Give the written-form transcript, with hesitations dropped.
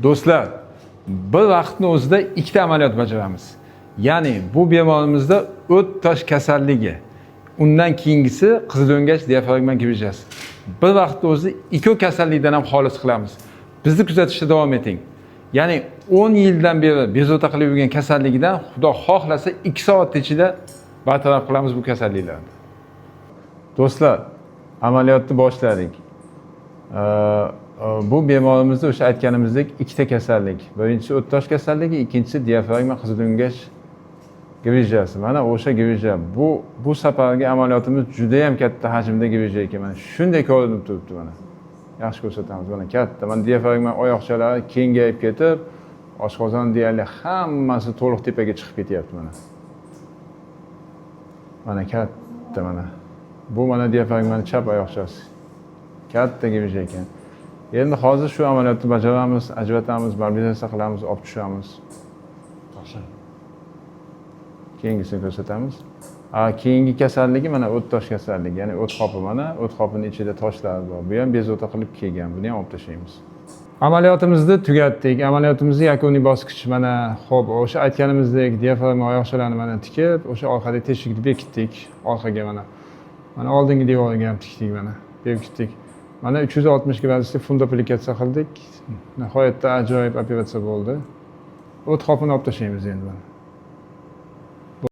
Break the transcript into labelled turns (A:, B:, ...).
A: Do'stlar, bir vaqtning o'zida ikkita amaliyot bajaramiz. Ya'ni bu bemorimizda o't tosh kasalligi, undan keyingisi qizil'o'ngach diafragma gvijasi. Bir vaqtning o'zida ikki kasallikdan ham xolis qilamiz. Bizni kuzatishda davom eting. Ya'ni 10 yildan beri bezovta qilib yurgan kasallikdan Xudo xohlasa 2 soat ichida bartaraf qilamiz bu kasalliklarni. Do'stlar, amaliyotni boshladik. Bu bemorimizda o'sha aytganimizdek ikkita kasallik. Birinchisi o't tosh kasalligi, ikkinchisi diafragma qizil'o'ngach gvijasi. Mana o'sha gvija. Bu safargi amaliyotimiz juda ham katta hajmda gvija ekan. Mana shunday ko'rinib turibdi mana. Yaxshi ko'rsatamiz. Mana katta. Mana diafragma oyoqchalari kengayib ketib, oshqozon deyarli hammasi to'liq tepaga chiqib ketyapti mana. Mana katta mana. Bu mana diafragmaning chap oyoqchasi. Katta gvija ekan. Endi hozir shu amaliyotni bajaramiz, ajratamiz, mobilizatsiya qilamiz, olib tushamiz. Keyingisini ko'rsatamiz. Keyingi kasalligi mana o't tosh kasalligi, ya'ni o't qopi mana, o't qopining ichida toshlar bor. Bu ham bezovta qilib kelgan. Buni ham olib tashlaymiz. Amaliyotimizni tugatdik. Amaliyotimizni yakuniy bosqichi mana, xo'p, o'sha aytganimizdek diafragma oyoqchalarini mana tikib, o'sha orqadagi teshikni bekitdik, orqaga mana. Mana oldingi devorga ham tikdik mana, bekitdik. Mana 360 graduslik fundoplikatsiya qildik. Nihoyatda ajoyib operatsiya bo'ldi. O't qopini olib tashlaymiz endi mana.